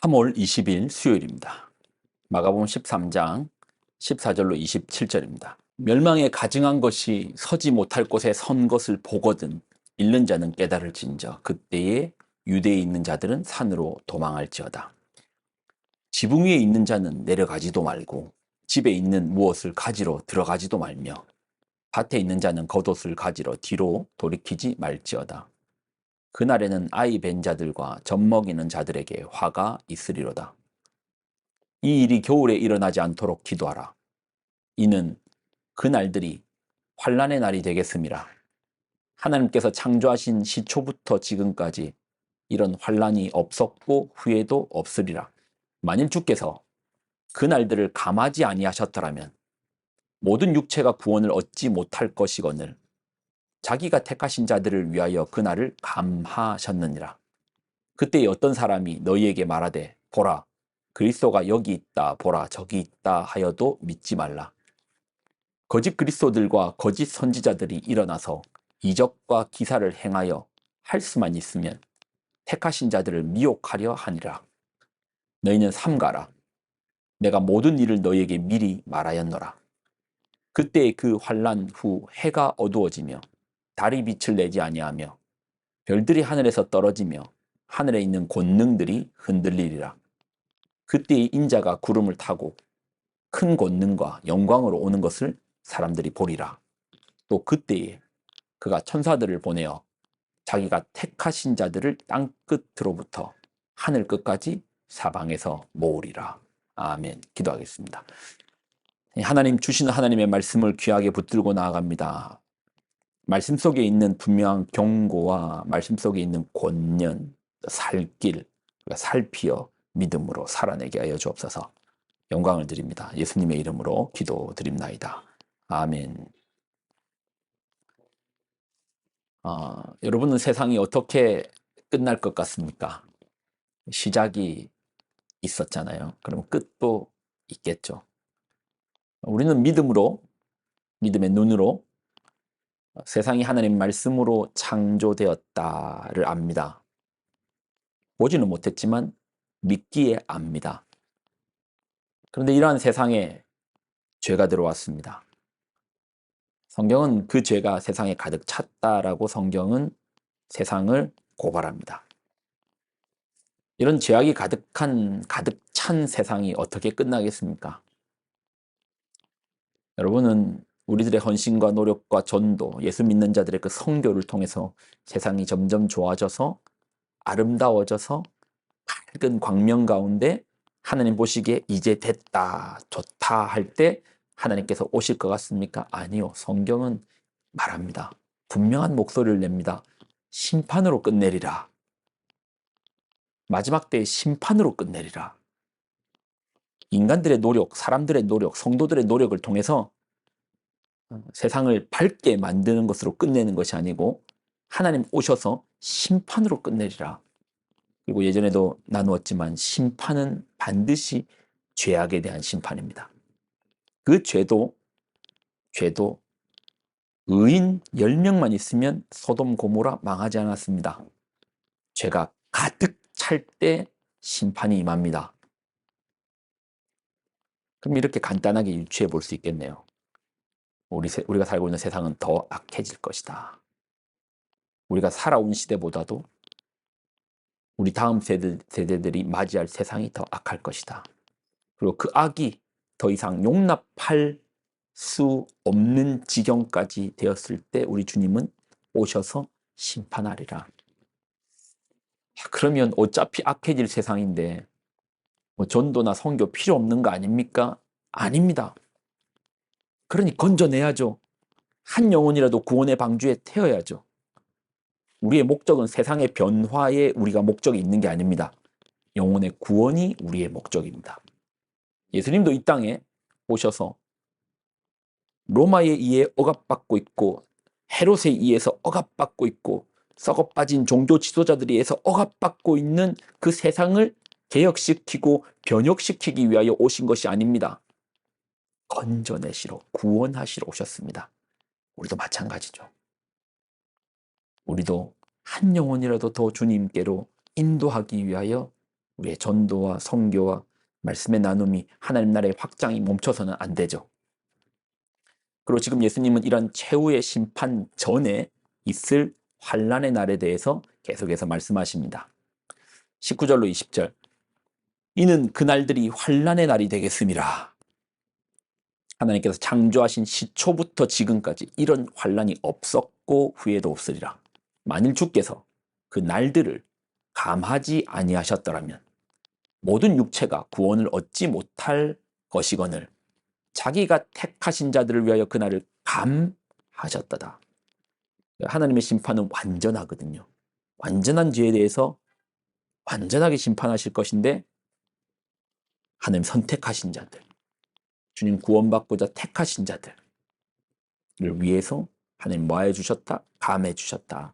3월 20일 수요일입니다. 마가복음 13장 14절로 27절입니다. 멸망에 가증한 것이 서지 못할 곳에 선 것을 보거든 잃는 자는 깨달을진저 그때에 유대에 있는 자들은 산으로 도망할지어다. 지붕 위에 있는 자는 내려가지도 말고 집에 있는 무엇을 가지러 들어가지도 말며 밭에 있는 자는 겉옷을 가지러 뒤로 돌이키지 말지어다. 그날에는 아이 벤 자들과 젖 먹이는 자들에게 화가 있으리로다. 이 일이 겨울에 일어나지 않도록 기도하라. 이는 그 날들이 환난의 날이 되겠음이라. 하나님께서 창조하신 시초부터 지금까지 이런 환난이 없었고 후에도 없으리라. 만일 주께서 그 날들을 감하지 아니하셨더라면 모든 육체가 구원을 얻지 못할 것이거늘 자기가 택하신 자들을 위하여 그 날을 감하셨느니라. 그때 어떤 사람이 너희에게 말하되 보라 그리스도가 여기 있다 보라 저기 있다 하여도 믿지 말라. 거짓 그리스도들과 거짓 선지자들이 일어나서 이적과 기사를 행하여 할 수만 있으면 택하신 자들을 미혹하려 하니라. 너희는 삼가라. 내가 모든 일을 너희에게 미리 말하였노라. 그때 그 환난 후 해가 어두워지며 달이 빛을 내지 아니하며 별들이 하늘에서 떨어지며 하늘에 있는 권능들이 흔들리리라. 그때 인자가 구름을 타고 큰 권능과 영광으로 오는 것을 사람들이 보리라. 또 그때에 그가 천사들을 보내어 자기가 택하신 자들을 땅 끝으로부터 하늘 끝까지 사방에서 모으리라. 아멘. 기도하겠습니다. 하나님 주시는 하나님의 말씀을 귀하게 붙들고 나아갑니다. 말씀 속에 있는 분명한 경고와 말씀 속에 있는 권면, 살 길, 살피어 믿음으로 살아내게 하여 주옵소서. 영광을 드립니다. 예수님의 이름으로 기도드립나이다. 아멘. 여러분은 세상이 어떻게 끝날 것 같습니까? 시작이 있었잖아요. 그럼 끝도 있겠죠. 우리는 믿음으로, 믿음의 눈으로 세상이 하나님 말씀으로 창조되었다를 압니다. 보지는 못했지만 믿기에 압니다. 그런데 이러한 세상에 죄가 들어왔습니다. 성경은 그 죄가 세상에 가득 찼다라고 성경은 세상을 고발합니다. 이런 죄악이 가득 찬 세상이 어떻게 끝나겠습니까? 여러분은 우리들의 헌신과 노력과 전도, 예수 믿는 자들의 그 선교를 통해서 세상이 점점 좋아져서 아름다워져서 밝은 광명 가운데 하나님 보시기에 이제 됐다, 좋다 할 때 하나님께서 오실 것 같습니까? 아니요. 성경은 말합니다. 분명한 목소리를 냅니다. 심판으로 끝내리라. 마지막 때의 심판으로 끝내리라. 인간들의 노력, 사람들의 노력, 성도들의 노력을 통해서 세상을 밝게 만드는 것으로 끝내는 것이 아니고 하나님 오셔서 심판으로 끝내리라. 그리고 예전에도 나누었지만 심판은 반드시 죄악에 대한 심판입니다. 그 죄도 의인 10명만 있으면 소돔 고모라 망하지 않았습니다. 죄가 가득 찰 때 심판이 임합니다. 그럼 이렇게 간단하게 유추해 볼 수 있겠네요. 우리가 살고 있는 세상은 더 악해질 것이다. 우리가 살아온 시대보다도 우리 다음 세대들이 맞이할 세상이 더 악할 것이다. 그리고 그 악이 더 이상 용납할 수 없는 지경까지 되었을 때 우리 주님은 오셔서 심판하리라. 그러면 어차피 악해질 세상인데 뭐 전도나 선교 필요 없는 거 아닙니까? 아닙니다. 그러니 건져내야죠. 한 영혼이라도 구원의 방주에 태워야죠. 우리의 목적은 세상의 변화에 우리가 목적이 있는 게 아닙니다. 영혼의 구원이 우리의 목적입니다. 예수님도 이 땅에 오셔서 로마에 의해 억압받고 있고 헤롯에 의해서 억압받고 있고 썩어빠진 종교 지도자들에 의해서 억압받고 있는 그 세상을 개혁시키고 변혁시키기 위하여 오신 것이 아닙니다. 건져내시러 구원하시러 오셨습니다. 우리도 마찬가지죠. 우리도 한 영혼이라도 더 주님께로 인도하기 위하여 우리의 전도와 선교와 말씀의 나눔이 하나님 나라의 확장이 멈춰서는 안 되죠. 그리고 지금 예수님은 이런 최후의 심판 전에 있을 환란의 날에 대해서 계속해서 말씀하십니다. 19절로 20절. 이는 그날들이 환란의 날이 되겠음이라. 하나님께서 창조하신 시초부터 지금까지 이런 환란이 없었고 후에도 없으리라. 만일 주께서 그 날들을 감하지 아니하셨더라면 모든 육체가 구원을 얻지 못할 것이거늘 자기가 택하신 자들을 위하여 그날을 감하셨다다. 하나님의 심판은 완전하거든요. 완전한 죄에 대해서 완전하게 심판하실 것인데 하나님 선택하신 자들, 주님 구원받고자 택하신 자들을 위해서 하나님 뭐해 주셨다? 감해 주셨다.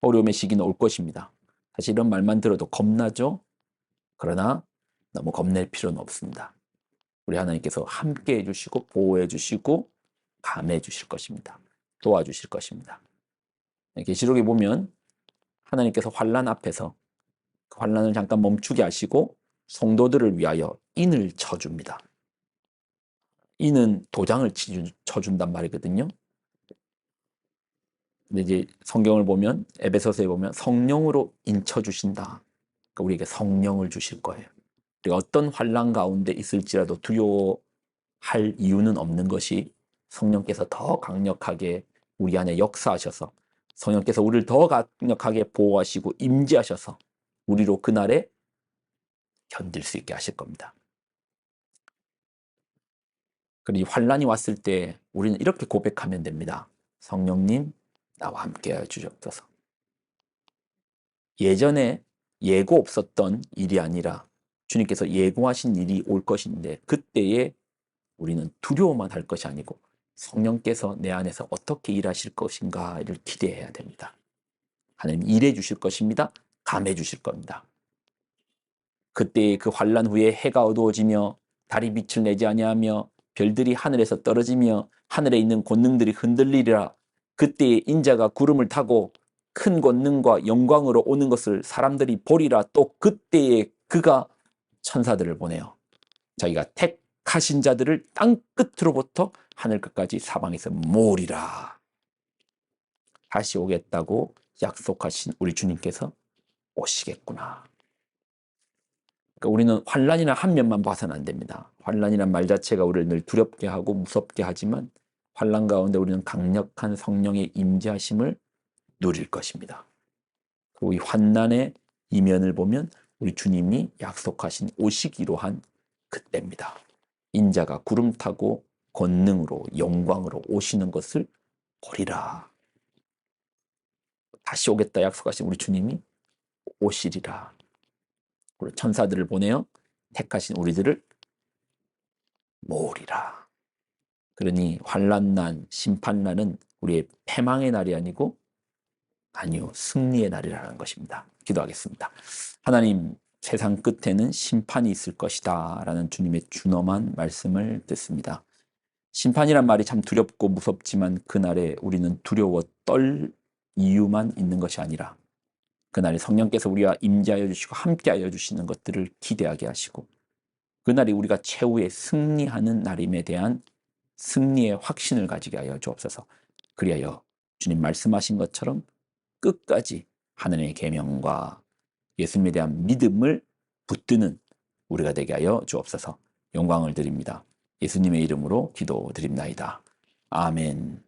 어려움의 시기는 올 것입니다. 사실 이런 말만 들어도 겁나죠? 그러나 너무 겁낼 필요는 없습니다. 우리 하나님께서 함께 해주시고 보호해 주시고 감해 주실 것입니다. 도와주실 것입니다. 계시록에 보면 하나님께서 환란 앞에서 그 환란을 잠깐 멈추게 하시고 성도들을 위하여 인을 쳐줍니다. 인은 도장을 쳐준단 말이거든요. 근데 이제 성경을 보면 에베소서에 보면 성령으로 인쳐주신다. 그러니까 우리에게 성령을 주실 거예요. 우리가 어떤 환란 가운데 있을지라도 두려워할 이유는 없는 것이 성령께서 더 강력하게 우리 안에 역사하셔서 성령께서 우리를 더 강력하게 보호하시고 임재하셔서 우리로 그날에 견딜 수 있게 하실 겁니다. 그리고 환란이 왔을 때 우리는 이렇게 고백하면 됩니다. 성령님, 나와 함께 해 주옵소서. 예전에 예고 없었던 일이 아니라 주님께서 예고하신 일이 올 것인데 그때에 우리는 두려워만 할 것이 아니고 성령께서 내 안에서 어떻게 일하실 것인가를 기대해야 됩니다. 하나님 일해 주실 것입니다. 감해 주실 겁니다. 그때 그 환란 후에 해가 어두워지며 달이 빛을 내지 아니하며 별들이 하늘에서 떨어지며 하늘에 있는 권능들이 흔들리리라. 그때에 인자가 구름을 타고 큰 권능과 영광으로 오는 것을 사람들이 보리라. 또 그때에 그가 천사들을 보내요. 자기가 택하신 자들을 땅 끝으로부터 하늘 끝까지 사방에서 모으리라. 다시 오겠다고 약속하신 우리 주님께서 오시겠구나. 그러니까 우리는 환란이나 한 면만 봐서는 안 됩니다. 환란이란 말 자체가 우리를 늘 두렵게 하고 무섭게 하지만 환란 가운데 우리는 강력한 성령의 임재하심을 누릴 것입니다. 그리고 이 환난의 이면을 보면 우리 주님이 약속하신 오시기로 한 그때입니다. 인자가 구름 타고 권능으로 영광으로 오시는 것을 보리라. 다시 오겠다 약속하신 우리 주님이 오시리라. 그리고 천사들을 보내어 택하신 우리들을 모으리라. 그러니 환난난, 심판난은 우리의 패망의 날이 아니고 아니요, 승리의 날이라는 것입니다. 기도하겠습니다. 하나님, 세상 끝에는 심판이 있을 것이다 라는 주님의 준엄한 말씀을 듣습니다. 심판이란 말이 참 두렵고 무섭지만 그날에 우리는 두려워 떨 이유만 있는 것이 아니라 그날에 성령께서 우리와 임재하여 주시고 함께하여 주시는 것들을 기대하게 하시고 그날이 우리가 최후의 승리하는 날임에 대한 승리의 확신을 가지게 하여 주옵소서. 그리하여 주님 말씀하신 것처럼 끝까지 하나님의 계명과 예수님에 대한 믿음을 붙드는 우리가 되게 하여 주옵소서. 영광을 드립니다. 예수님의 이름으로 기도드립나이다. 아멘.